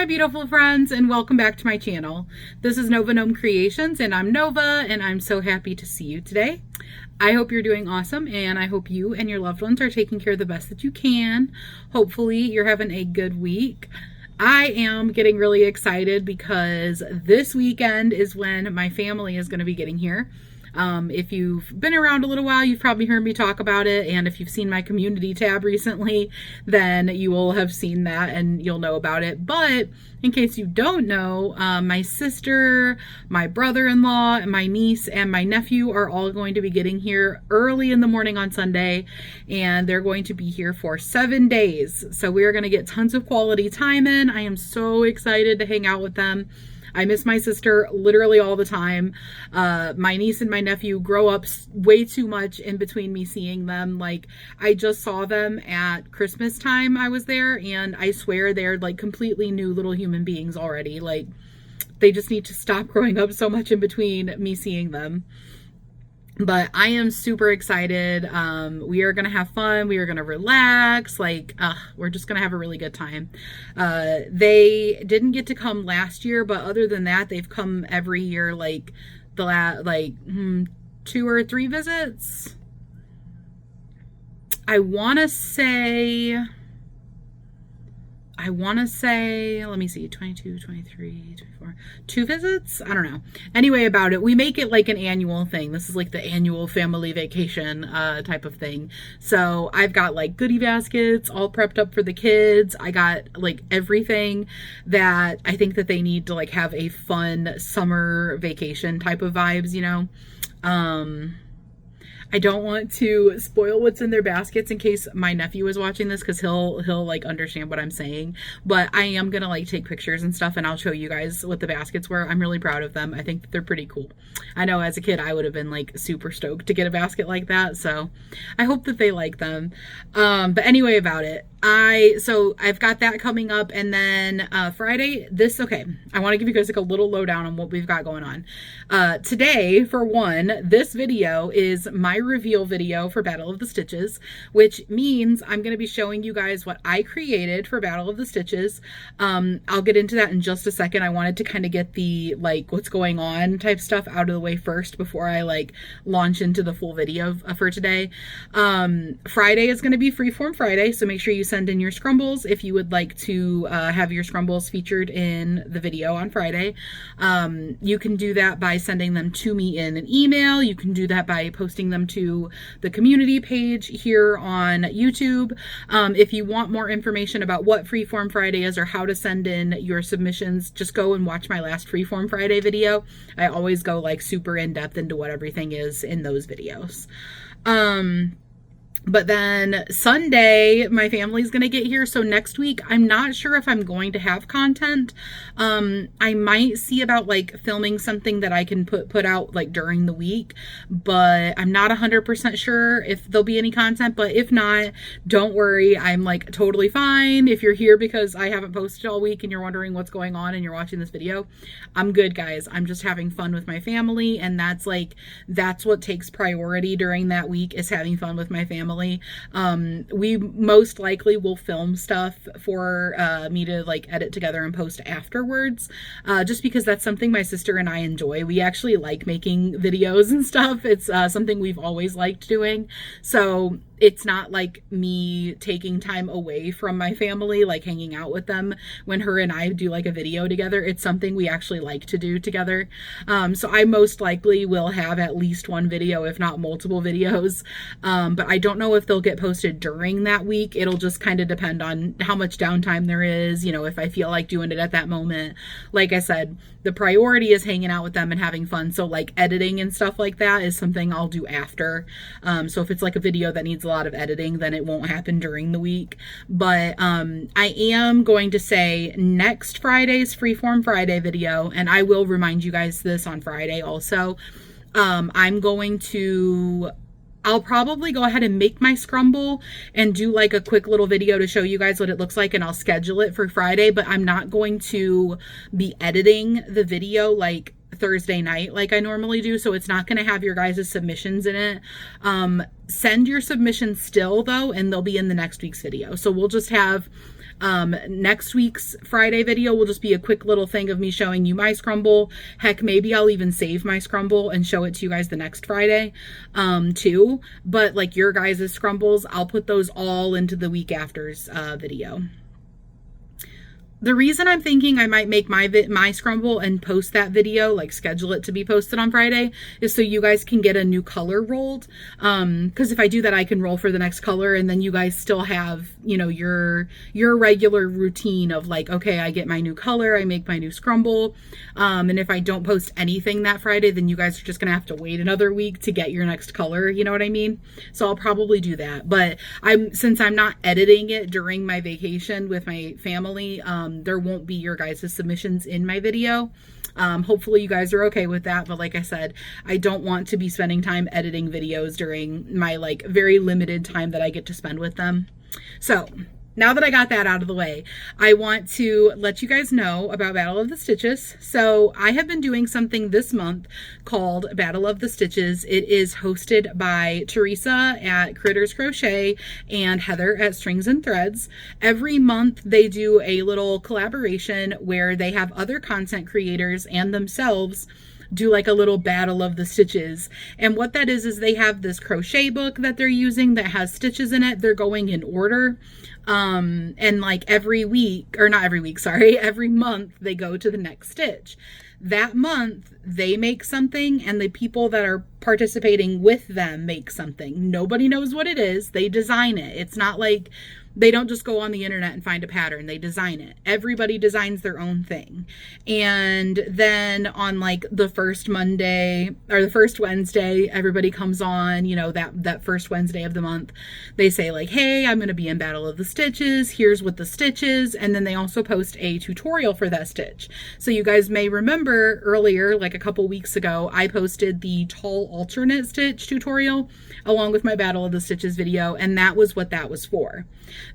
my beautiful friends, and welcome back to my channel. This is Nova Gnome Creations, and I'm Nova, and I'm so happy to see you today. I hope you're doing awesome, and I hope you and your loved ones are taking care of the best that you can. Hopefully you're having a good week. I am getting really excited because this weekend is when my family is going to be getting here. If you've been around a little while, you've probably heard me talk about it, and if you've seen my community tab recently, then you will have seen that and you'll know about it. But in case you don't know, my sister, my brother-in-law, my niece, and my nephew are all going to be getting here early in the morning on Sunday, and they're going to be here for 7 days. So we are going to get tons of quality time in. I am so excited to hang out with them. I miss my sister literally all the time. My niece and my nephew grow up way too much in between me seeing them. Like, I just saw them at Christmas time I was there, and I swear they're like completely new little human beings already. Like, they just need to stop growing up so much in between me seeing them. But I am super excited. We are going to have fun. We are going to relax. Like, we're just going to have a really good time. They didn't get to come last year, but other than that, they've come every year, like the 2 or 3 visits. I want to say, let me see, 22, 23, 24, 2 visits? I don't know. Anyway, about it, we make it like an annual thing. This is like the annual family vacation type of thing. So I've got like goodie baskets all prepped up for the kids. I got like everything that I think that they need to like have a fun summer vacation type of vibes, you know? I don't want to spoil what's in their baskets in case my nephew is watching this, because he'll like understand what I'm saying. But I am gonna like take pictures and stuff, and I'll show you guys what the baskets were. I'm really proud of them. I think that they're pretty cool. I know as a kid I would have been like super stoked to get a basket like that, so I hope that they like them. But anyway, about it. So I've got that coming up, and then Friday, I want to give you guys like a little lowdown on what we've got going on. Today, for one, this video is my reveal video for Battle of the Stitches, which means I'm going to be showing you guys what I created for Battle of the Stitches. I'll get into that in just a second. I wanted to kind of get the like what's going on type stuff out of the way first before I like launch into the full video for today. Friday is going to be Freeform Friday, so make sure you send in your scrumbles if you would like to have your scrumbles featured in the video on Friday. You can do that by sending them to me in an email. You can do that by posting them to the community page here on YouTube. If you want more information about what Freeform Friday is or how to send in your submissions, just go and watch my last Freeform Friday video. I always go like super in depth into what everything is in those videos. But then Sunday, my family's going to get here. So next week, I'm not sure if I'm going to have content. I might see about like filming something that I can put out like during the week, but I'm not 100% sure if there'll be any content. But if not, don't worry. I'm like totally fine. If you're here because I haven't posted all week and you're wondering what's going on and you're watching this video, I'm good, guys. I'm just having fun with my family. And that's what takes priority during that week, is having fun with my family. We most likely will film stuff for me to like edit together and post afterwards, just because that's something my sister and I enjoy. We actually like making videos and stuff. It's something we've always liked doing. So it's not like me taking time away from my family, like hanging out with them when her and I do like a video together. It's something we actually like to do together. So I most likely will have at least one video, if not multiple videos. But I don't know if they'll get posted during that week. It'll just kind of depend on how much downtime there is, you know, if I feel like doing it at that moment. Like I said, the priority is hanging out with them and having fun. So like editing and stuff like that is something I'll do after. So if it's like a video that needs a lot of editing, then it won't happen during the week. But I am going to say next Friday's Freeform Friday video, and I will remind you guys this on Friday also. I'll probably go ahead and make my scrumble and do like a quick little video to show you guys what it looks like, and I'll schedule it for Friday, but I'm not going to be editing the video like Thursday night like I normally do, so it's not going to have your guys' submissions in it. Send your submissions still though, and they'll be in the next week's video. So we'll just have next week's Friday video will just be a quick little thing of me showing you my scrumble. Heck, maybe I'll even save my scrumble and show it to you guys the next Friday too. But like your guys' scrumbles, I'll put those all into the week after's video. The reason I'm thinking I might make my scrumble and post that video, like schedule it to be posted on Friday, is so you guys can get a new color rolled. Because if I do that, I can roll for the next color, and then you guys still have, you know, your regular routine of like, okay, I get my new color, I make my new scrumble. And if I don't post anything that Friday, then you guys are just gonna have to wait another week to get your next color. You know what I mean? So I'll probably do that. But since I'm not editing it during my vacation with my family, there won't be your guys' submissions in my video. Hopefully you guys are okay with that. But like I said, I don't want to be spending time editing videos during my like very limited time that I get to spend with them. So now that I got that out of the way, I want to let you guys know about Battle of the Stitches. So I have been doing something this month called Battle of the Stitches. It is hosted by Teresa at Critters Crochet and Heather at Strings and Threads. Every month they do a little collaboration where they have other content creators and themselves do like a little battle of the stitches. And what that is they have this crochet book that they're using that has stitches in it. They're going in order. And like every month they go to the next stitch. That month they make something and the people that are participating with them make something. Nobody knows what it is. They design it. It's not like they don't just go on the internet and find a pattern. They design it. Everybody designs their own thing. And then on like the first Monday or the first Wednesday, everybody comes on, you know, that first Wednesday of the month. They say like, hey, I'm going to be in Battle of the Stitches. Here's what the stitch is. And then they also post a tutorial for that stitch. So you guys may remember earlier, like a couple weeks ago, I posted the tall alternate stitch tutorial along with my Battle of the Stitches video. And that was what that was for.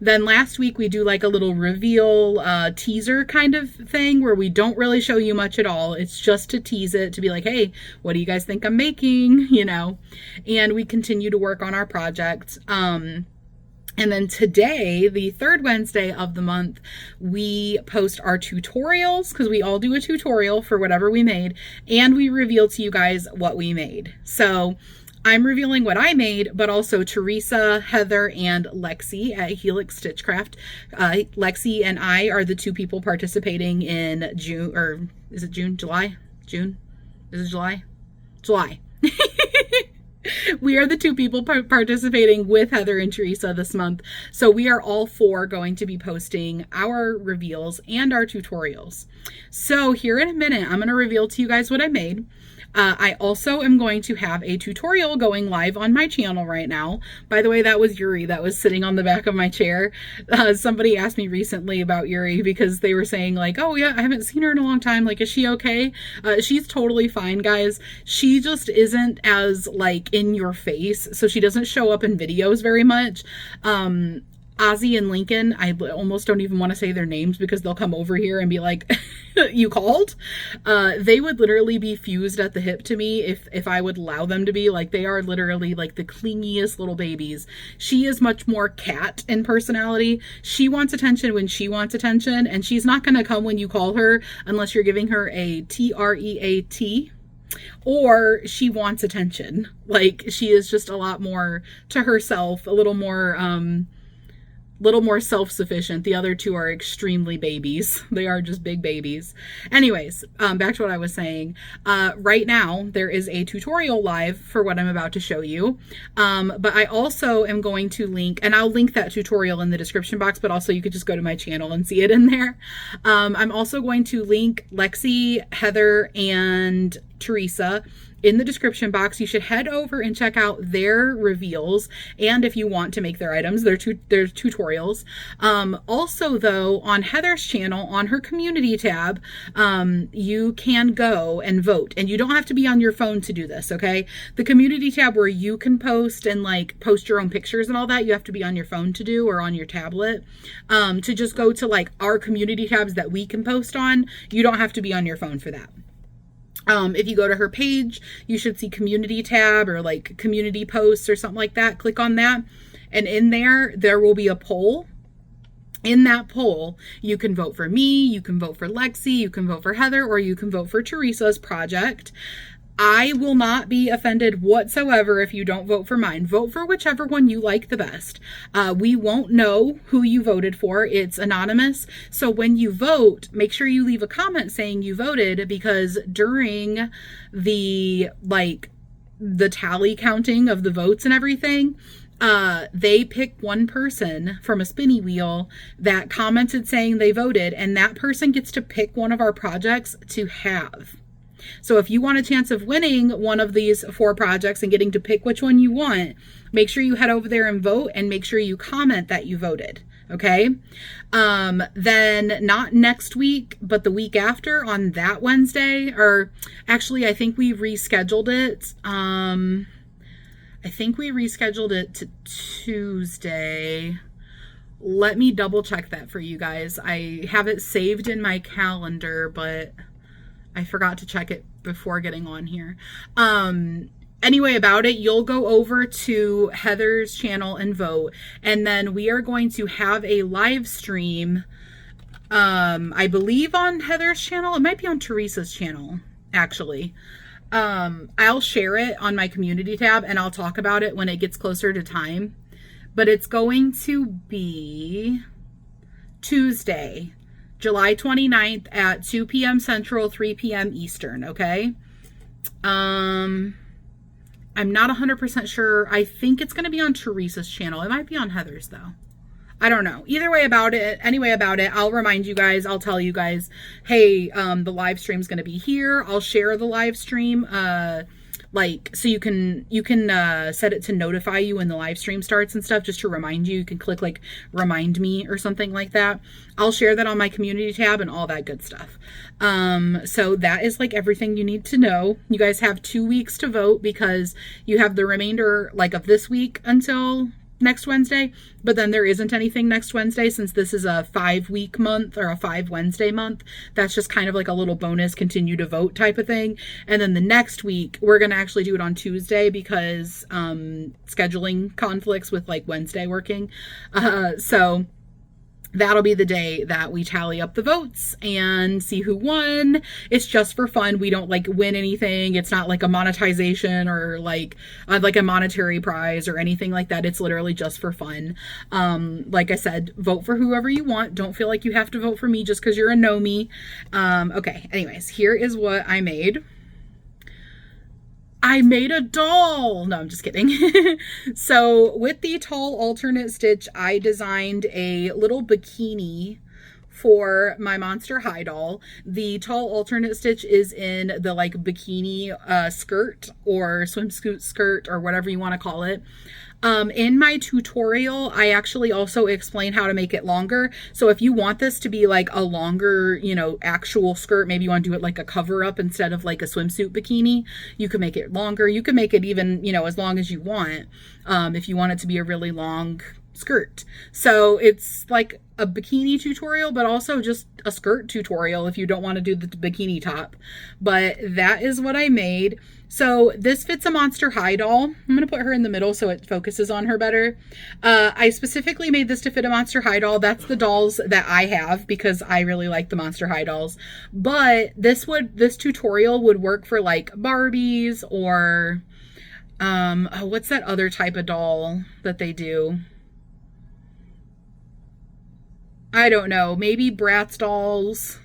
Then last week we do like a little reveal teaser kind of thing where we don't really show you much at all. It's just to tease it, to be like, hey, what do you guys think I'm making? You know, and we continue to work on our project. And then today, the third Wednesday of the month, we post our tutorials because we all do a tutorial for whatever we made, and we reveal to you guys what we made. So I'm revealing what I made, but also Teresa, Heather, and Lexi at Helix Stitchcraft. Lexi and I are the two people participating in June, or is it June? July? June? Is it July? July. We are the two people participating with Heather and Teresa this month. So we are all four going to be posting our reveals and our tutorials. So here in a minute, I'm going to reveal to you guys what I made. I also am going to have a tutorial going live on my channel right now. By the way, that was Yuri that was sitting on the back of my chair. Somebody asked me recently about Yuri because they were saying like, oh yeah, I haven't seen her in a long time. Like, is she okay? She's totally fine, guys. She just isn't as like in your face. So she doesn't show up in videos very much. Ozzy and Lincoln, I almost don't even want to say their names because they'll come over here and be like, you called? They would literally be fused at the hip to me if I would allow them to be. Like, they are literally like the clingiest little babies. She is much more cat in personality. She wants attention when she wants attention, and she's not going to come when you call her unless you're giving her a TREAT. Or she wants attention. Like, she is just a lot more to herself, a little more self-sufficient. The other two are extremely babies. They are just big babies. Anyways, back to what I was saying. Right now, there is a tutorial live for what I'm about to show you. But I also am going to link, and I'll link that tutorial in the description box, but also you could just go to my channel and see it in there. I'm also going to link Lexi, Heather, and Teresa in the description box. You should head over and check out their reveals, and if you want to make their items, their tutorials. Also though, on Heather's channel, on her community tab, you can go and vote, and you don't have to be on your phone to do this, okay? The community tab where you can post and like post your own pictures and all that, you have to be on your phone to do, or on your tablet. To just go to like our community tabs that we can post on, you don't have to be on your phone for that. If you go to her page, you should see community tab or like community posts or something like that. Click on that. And in there will be a poll. In that poll, you can vote for me, you can vote for Lexi, you can vote for Heather, or you can vote for Teresa's project. I will not be offended whatsoever if you don't vote for mine. Vote for whichever one you like the best. We won't know who you voted for. It's anonymous. So when you vote, make sure you leave a comment saying you voted, because during the tally counting of the votes and everything, they pick one person from a spinny wheel that commented saying they voted, and that person gets to pick one of our projects to have. So if you want a chance of winning one of these 4 projects and getting to pick which one you want, make sure you head over there and vote, and make sure you comment that you voted. Okay. Then not next week, but the week after, on that Wednesday, or actually, I think we rescheduled it. To Tuesday. Let me double check that for you guys. I have it saved in my calendar, but I forgot to check it before getting on here. Anyway, about it, you'll go over to Heather's channel and vote. And then we are going to have a live stream, I believe on Heather's channel. It might be on Teresa's channel, actually. I'll share it on my community tab, and I'll talk about it when it gets closer to time. But it's going to be Tuesday, July 29th at 2 p.m. Central, 3 p.m. Eastern, okay? I'm not 100% sure. I think it's going to be on Teresa's channel. It might be on Heather's, though. I don't know. Either way about it, anyway about it, I'll remind you guys, I'll tell you guys, hey, the live stream's going to be here. I'll share the live stream, so you can set it to notify you when the live stream starts and stuff, just to remind you. You can click like remind me or something like that. I'll share that on my community tab and all that good stuff. So that is like everything you need to know. You guys have 2 weeks to vote, because you have the remainder of this week until next Wednesday, but then there isn't anything next Wednesday, since this is a 5-week month or a 5 Wednesday month. That's just kind of like a little bonus continue to vote type of thing. And then the next week, we're going to actually do it on Tuesday, because scheduling conflicts with Wednesday working. So that'll be the day that we tally up the votes and see who won. It's just for fun. We don't win anything. It's not like a monetization or like a monetary prize or anything like that. It's literally just for fun. Like I said, vote for whoever you want. Don't feel like you have to vote for me just because you're a Gnomie. Okay, anyways, here is what I made. I made a doll. No, I'm just kidding. So with the tall alternate stitch, I designed a little bikini for my Monster High doll. The tall alternate stitch is in the bikini skirt or swimsuit skirt or whatever you want to call it. In my tutorial, I actually also explain how to make it longer. So if you want this to be a longer, actual skirt, maybe you want to do it like a cover up instead of like a swimsuit bikini, you can make it longer. You can make it even, as long as you want, if you want it to be a really long skirt. So it's like a bikini tutorial, but also just a skirt tutorial if you don't want to do the bikini top. But that is what I made. So this fits a Monster High doll. I'm going to put her in the middle so it focuses on her better. I specifically made this to fit a Monster High doll. That's the dolls that I have because I really like the Monster High dolls. But this tutorial would work for Barbies or what's that other type of doll that they do? I don't know, maybe Bratz dolls.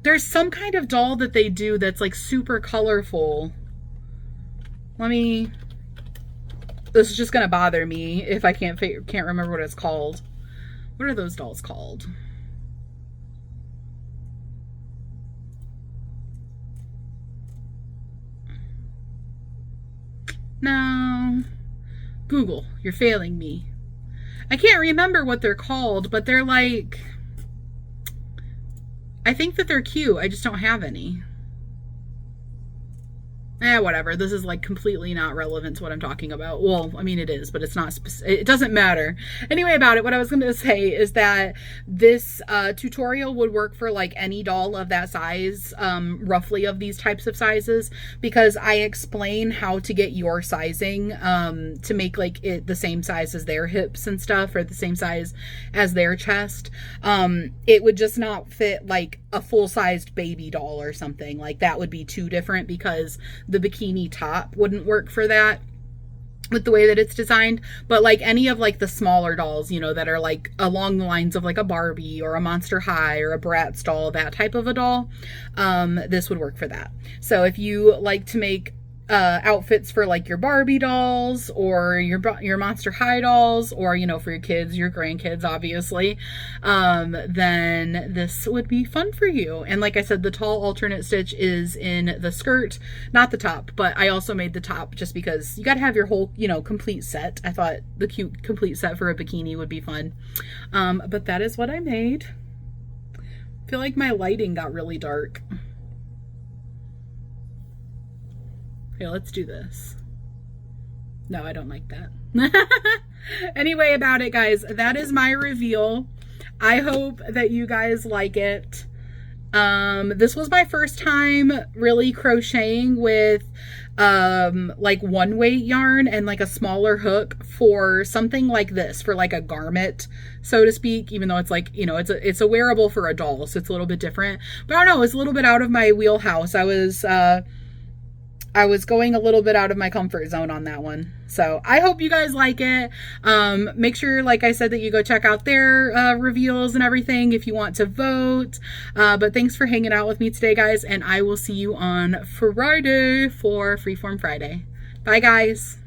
There's some kind of doll that they do that's super colorful. This is just gonna bother me if I can't remember what it's called. What are those dolls called? No. Google, you're failing me. I can't remember what they're called, but they're I think that they're cute. I just don't have any. Whatever. This is like completely not relevant to what I'm talking about. Well, I mean, it is, but it's not, it doesn't matter. Anyway, about it, what I was going to say is that this tutorial would work for like any doll of that size, roughly of these types of sizes, because I explain how to get your sizing to make like it the same size as their hips and stuff, or the same size as their chest. It would just not fit like a full-sized baby doll or something. Like that would be too different, because the bikini top wouldn't work for that with the way that it's designed. But like any of like the smaller dolls, you know, that are like along the lines of like a Barbie or a Monster High or a Bratz doll, that type of a doll, this would work for that. So if you like to make outfits for like your Barbie dolls or your Monster High dolls, or you know, for your kids, your grandkids obviously, then this would be fun for you. And like I said, the tall alternate stitch is in the skirt, not the top, but I also made the top just because you got to have your whole, you know, complete set. I thought the cute complete set for a bikini would be fun. But that is what I made. I feel like my lighting got really dark. Okay, let's do this. No, I don't like that. Anyway, about it, guys, that is my reveal. I hope that you guys like it. This was my first time really crocheting with like 1-weight yarn and like a smaller hook for something like this, for like a garment, so to speak, even though it's like, you know, it's a wearable for a doll, so it's a little bit different. But I don't know, it's a little bit out of my wheelhouse. I was going a little bit out of my comfort zone on that one. So I hope you guys like it. Make sure, like I said, that you go check out their reveals and everything if you want to vote. But thanks for hanging out with me today, guys. And I will see you on Friday for Freeform Friday. Bye, guys.